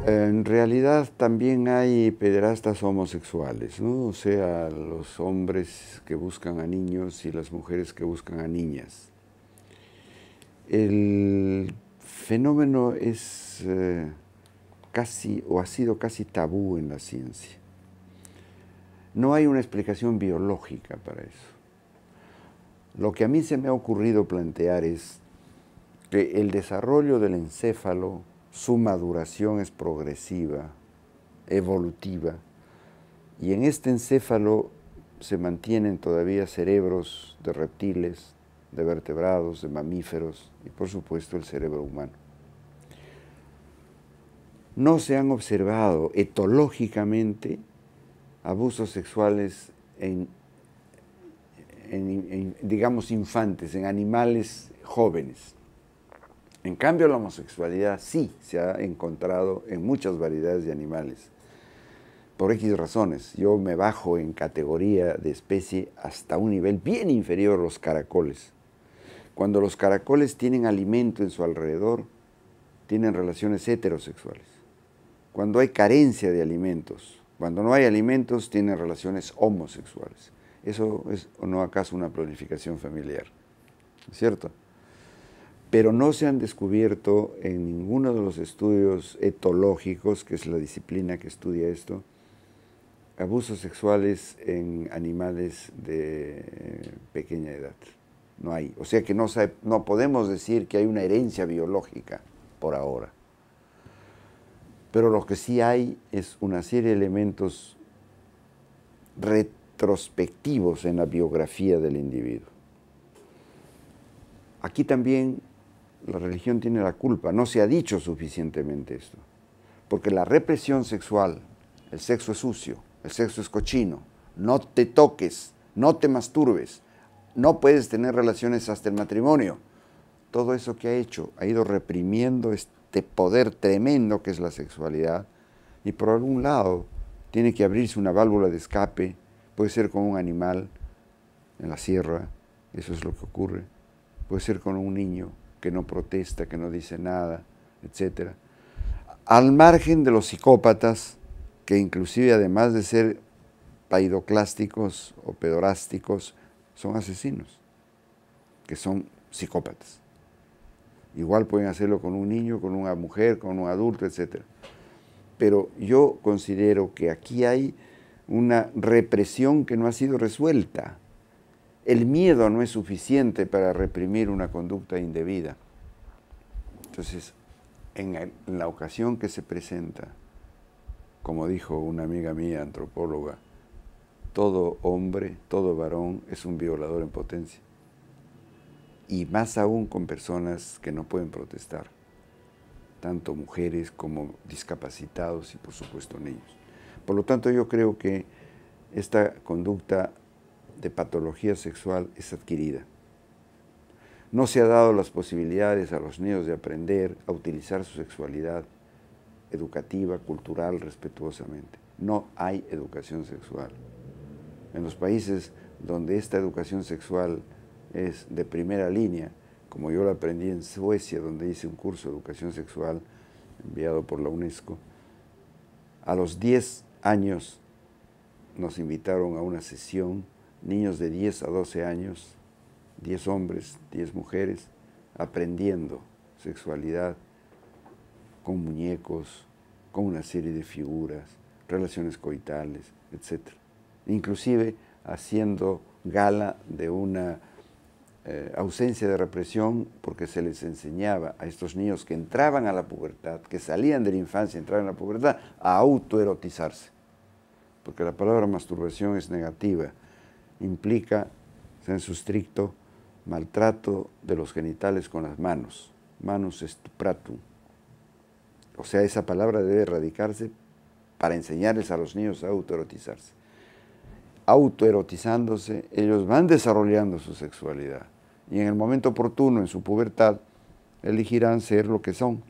En realidad también hay pederastas homosexuales, ¿no? O sea, los hombres que buscan a niños y las mujeres que buscan a niñas. El fenómeno es casi, o ha sido casi tabú en la ciencia. No hay una explicación biológica para eso. Lo que a mí se me ha ocurrido plantear es que el desarrollo del encéfalo, su maduración es progresiva, evolutiva, y en este encéfalo se mantienen todavía cerebros de reptiles, de vertebrados, de mamíferos y por supuesto el cerebro humano. No se han observado etológicamente abusos sexuales en digamos, infantes, en animales jóvenes. En cambio, la homosexualidad sí se ha encontrado en muchas variedades de animales, por X razones. Yo me bajo en categoría de especie hasta un nivel bien inferior a los caracoles. Cuando los caracoles tienen alimento en su alrededor, tienen relaciones heterosexuales. Cuando hay carencia de alimentos, cuando no hay alimentos, tienen relaciones homosexuales. Eso es, ¿o no acaso, una planificación familiar? ¿Cierto? Pero no se han descubierto en ninguno de los estudios etológicos, que es la disciplina que estudia esto, abusos sexuales en animales de pequeña edad. No hay. O sea que no podemos decir que hay una herencia biológica por ahora. Pero lo que sí hay es una serie de elementos retrospectivos en la biografía del individuo. Aquí también la religión tiene la culpa, no se ha dicho suficientemente esto, porque la represión sexual, el sexo es sucio, el sexo es cochino, no te toques, no te masturbes, no puedes tener relaciones hasta el matrimonio. Todo eso que ha hecho, ha ido reprimiendo este poder tremendo que es la sexualidad, y por algún lado tiene que abrirse una válvula de escape, puede ser con un animal en la sierra, eso es lo que ocurre, puede ser con un niño que no protesta, que no dice nada, etc. Al margen de los psicópatas, que inclusive además de ser paidoclásticos o pedorásticos, son asesinos, que son psicópatas. Igual pueden hacerlo con un niño, con una mujer, con un adulto, etc. Pero yo considero que aquí hay una represión que no ha sido resuelta. El miedo no es suficiente para reprimir una conducta indebida. Entonces, en la ocasión que se presenta, como dijo una amiga mía, antropóloga, todo hombre, todo varón es un violador en potencia. Y más aún con personas que no pueden protestar, tanto mujeres como discapacitados y por supuesto niños. Por lo tanto, yo creo que esta conducta de patología sexual es adquirida. No se ha dado las posibilidades a los niños de aprender a utilizar su sexualidad educativa, cultural, respetuosamente. No hay educación sexual. En los países donde esta educación sexual es de primera línea, como yo la aprendí en Suecia, donde hice un curso de educación sexual enviado por la UNESCO, a los 10 años nos invitaron a una sesión, niños de 10 a 12 años, 10 hombres, 10 mujeres, aprendiendo sexualidad con muñecos, con una serie de figuras, relaciones coitales, etc. Inclusive haciendo gala de una ausencia de represión, porque se les enseñaba a estos niños que entraban a la pubertad, que salían de la infancia, entraban a la pubertad, a autoerotizarse. Porque la palabra masturbación es negativa, implica, sensu stricto, maltrato de los genitales con las manos, manus stupratum. O sea, esa palabra debe erradicarse para enseñarles a los niños a autoerotizarse. Autoerotizándose, ellos van desarrollando su sexualidad y en el momento oportuno, en su pubertad, elegirán ser lo que son,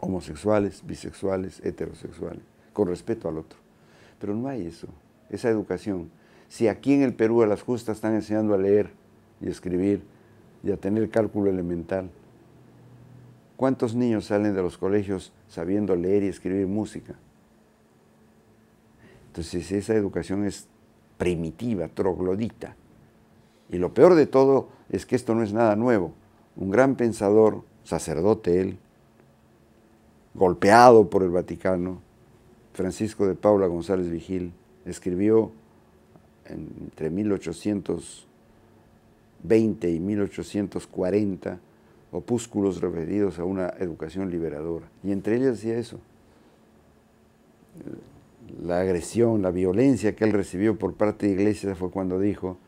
homosexuales, bisexuales, heterosexuales, con respeto al otro. Pero no hay eso, esa educación. Si aquí en el Perú a las justas están enseñando a leer y escribir y a tener cálculo elemental, ¿Cuántos niños salen de los colegios sabiendo leer y escribir música? Entonces esa educación es primitiva, troglodita. Y lo peor de todo es que esto no es nada nuevo. Un gran pensador, sacerdote él, golpeado por el Vaticano, Francisco de Paula González Vigil, escribió entre 1820 y 1840 opúsculos referidos a una educación liberadora. Y entre ellas decía eso. La agresión, la violencia que él recibió por parte de Iglesias fue cuando dijo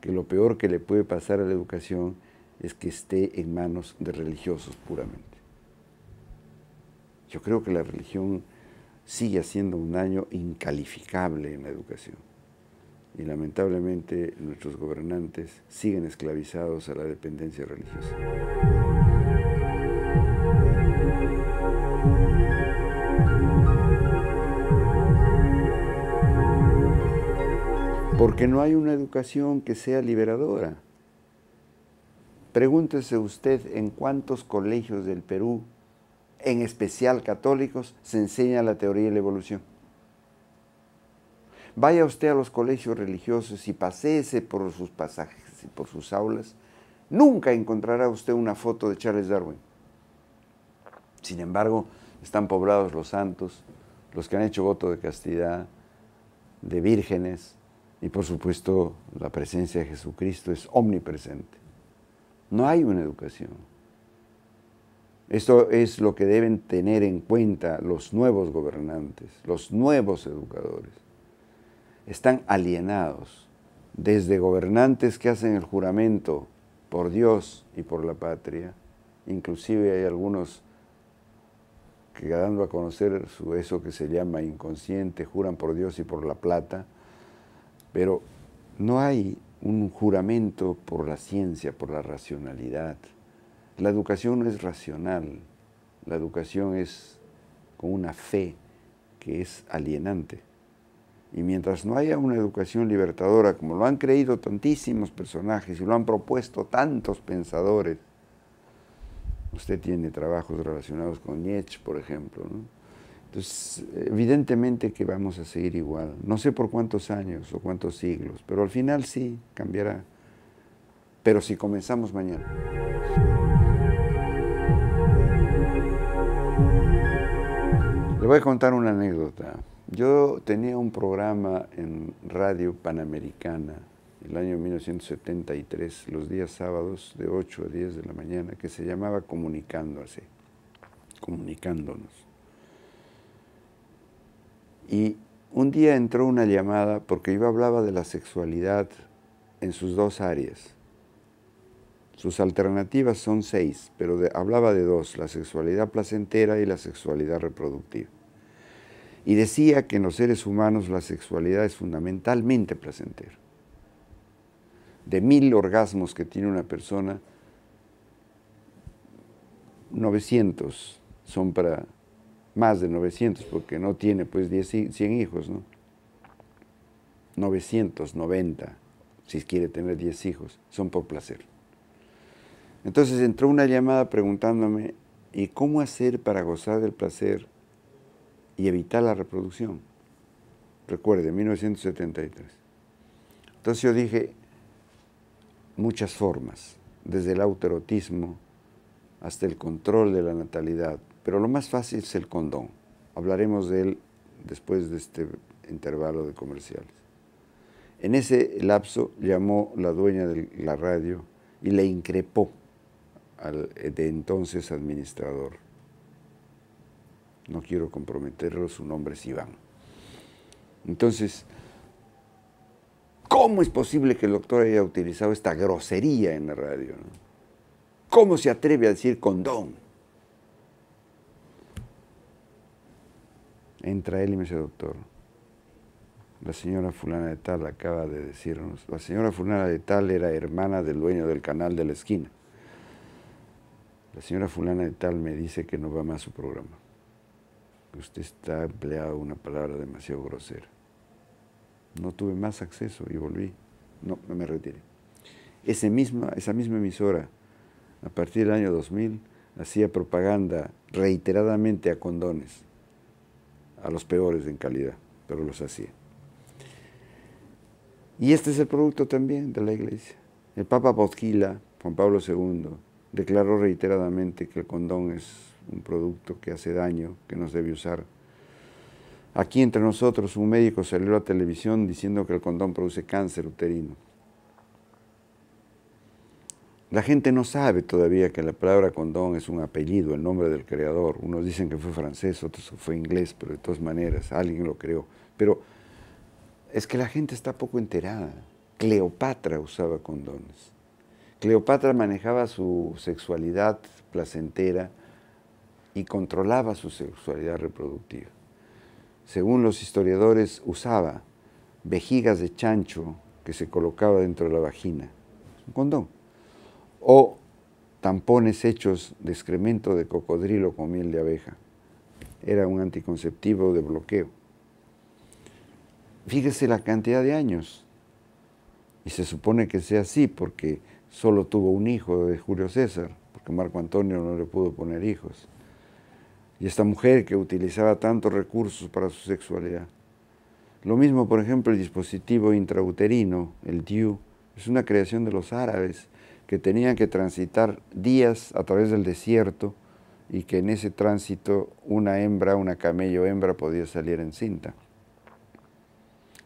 que lo peor que le puede pasar a la educación es que esté en manos de religiosos puramente. Yo creo que la religión sigue haciendo un daño incalificable en la educación. Y lamentablemente nuestros gobernantes siguen esclavizados a la dependencia religiosa. Porque no hay una educación que sea liberadora. Pregúntese usted en cuántos colegios del Perú, en especial católicos, se enseña la teoría de la evolución. Vaya usted a los colegios religiosos y paséese por sus pasajes y por sus aulas, nunca encontrará usted una foto de Charles Darwin. Sin embargo, están poblados los santos, los que han hecho voto de castidad, de vírgenes, y por supuesto la presencia de Jesucristo es omnipresente. No hay una educación. Esto es lo que deben tener en cuenta los nuevos gobernantes, los nuevos educadores. Están alienados, desde gobernantes que hacen el juramento por Dios y por la patria, inclusive hay algunos que dando a conocer eso que se llama inconsciente, juran por Dios y por la plata, pero no hay un juramento por la ciencia, por la racionalidad. La educación no es racional, la educación es con una fe que es alienante. Y mientras no haya una educación libertadora, como lo han creído tantísimos personajes y lo han propuesto tantos pensadores, usted tiene trabajos relacionados con Nietzsche, por ejemplo, ¿no? Entonces, evidentemente que vamos a seguir igual. No sé por cuántos años o cuántos siglos, pero al final sí cambiará. Pero si comenzamos mañana. Le voy a contar una anécdota. Yo tenía un programa en Radio Panamericana el año 1973, los días sábados de 8 a 10 de la mañana, que se llamaba Comunicándonos. Y un día entró una llamada porque yo hablaba de la sexualidad en sus dos áreas. Sus alternativas son 6, pero hablaba de 2, la sexualidad placentera y la sexualidad reproductiva. Y decía que en los seres humanos la sexualidad es fundamentalmente placentera. De 1000 orgasmos que tiene una persona, 900 son para, más de 900, porque no tiene pues 100 hijos, ¿no? 990, si quiere tener 10 hijos, son por placer. Entonces entró una llamada preguntándome, ¿y cómo hacer para gozar del placer y evitar la reproducción? Recuerde, 1973. Entonces yo dije, muchas formas, desde el autoerotismo hasta el control de la natalidad, pero lo más fácil es el condón. Hablaremos de él después de este intervalo de comerciales. En ese lapso llamó la dueña de la radio y le increpó al de entonces administrador. No quiero comprometerlo, su nombre es Iván. Entonces, ¿cómo es posible que el doctor haya utilizado esta grosería en la radio, ¿no? ¿Cómo se atreve a decir condón? Entra él y me dice, doctor, la señora fulana de tal acaba de decirnos, la señora fulana de tal era hermana del dueño del canal de la esquina. La señora fulana de tal me dice que no va más a su programa. Que usted está empleando una palabra demasiado grosera. No tuve más acceso y volví. No, me retiré. Esa misma emisora, a partir del año 2000, hacía propaganda reiteradamente a condones, a los peores en calidad, pero los hacía. Y este es el producto también de la Iglesia. El Papa Wojtyła, Juan Pablo II, declaró reiteradamente que el condón es un producto que hace daño, que no se debe usar. Aquí entre nosotros un médico salió a la televisión diciendo que el condón produce cáncer uterino. La gente no sabe todavía que la palabra condón es un apellido, el nombre del creador. Unos dicen que fue francés, otros fue inglés, pero de todas maneras alguien lo creó. Pero es que la gente está poco enterada. Cleopatra usaba condones. Cleopatra manejaba su sexualidad placentera y controlaba su sexualidad reproductiva. Según los historiadores, usaba vejigas de chancho que se colocaba dentro de la vagina, un condón, o tampones hechos de excremento de cocodrilo con miel de abeja. Era un anticonceptivo de bloqueo. Fíjese la cantidad de años. Y se supone que sea así porque solo tuvo un hijo de Julio César, porque Marco Antonio no le pudo poner hijos. Y esta mujer que utilizaba tantos recursos para su sexualidad. Lo mismo, por ejemplo, el dispositivo intrauterino, el DIU, es una creación de los árabes que tenían que transitar días a través del desierto y que en ese tránsito una hembra, una camello hembra podía salir encinta.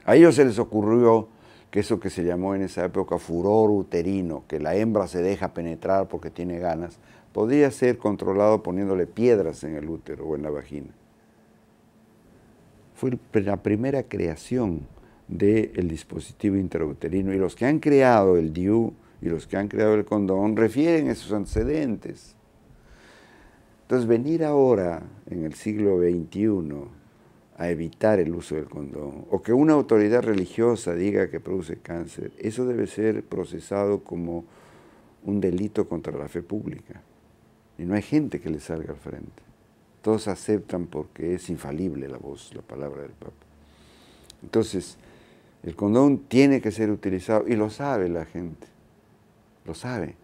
A ellos se les ocurrió que eso que se llamó en esa época furor uterino, que la hembra se deja penetrar porque tiene ganas, podría ser controlado poniéndole piedras en el útero o en la vagina. Fue la primera creación del dispositivo intrauterino y los que han creado el DIU y los que han creado el condón refieren a esos antecedentes. Entonces, venir ahora, en el siglo XXI, a evitar el uso del condón, o que una autoridad religiosa diga que produce cáncer, eso debe ser procesado como un delito contra la fe pública. Y no hay gente que le salga al frente. Todos aceptan porque es infalible la voz, la palabra del Papa. Entonces, el condón tiene que ser utilizado, y lo sabe la gente, lo sabe.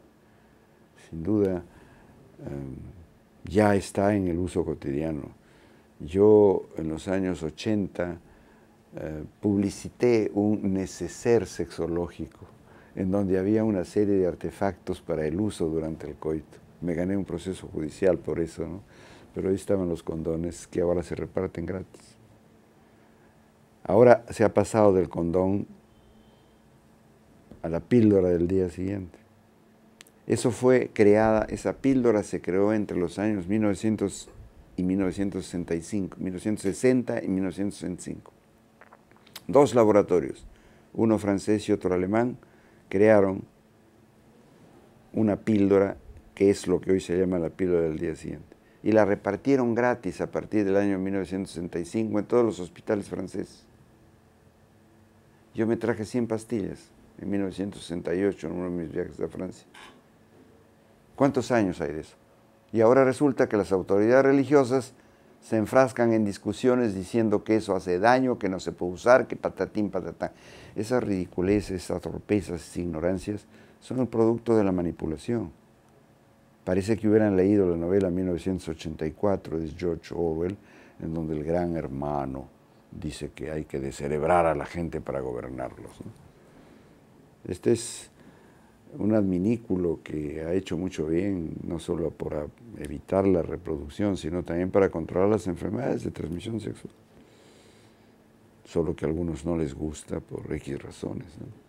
Sin duda, ya está en el uso cotidiano. Yo en los años 80 publicité un neceser sexológico en donde había una serie de artefactos para el uso durante el coito. Me gané un proceso judicial por eso, ¿no? Pero ahí estaban los condones que ahora se reparten gratis. Ahora se ha pasado del condón a la píldora del día siguiente. Eso fue creada, esa píldora se creó entre los años 1900 y 1965, 1960 y 1965. Dos laboratorios, uno francés y otro alemán, crearon una píldora que es lo que hoy se llama la píldora del día siguiente. Y la repartieron gratis a partir del año 1965 en todos los hospitales franceses. Yo me traje 100 pastillas en 1968 en uno de mis viajes a Francia. ¿Cuántos años hay de eso? Y ahora resulta que las autoridades religiosas se enfrascan en discusiones diciendo que eso hace daño, que no se puede usar, que patatín, patatán. Esas ridiculeces, esas torpezas, esas ignorancias son el producto de la manipulación. Parece que hubieran leído la novela 1984 de George Orwell, en donde el gran hermano dice que hay que descerebrar a la gente para gobernarlos, ¿no? Este es un adminículo que ha hecho mucho bien, no solo para evitar la reproducción, sino también para controlar las enfermedades de transmisión sexual. Solo que a algunos no les gusta por X razones, ¿no?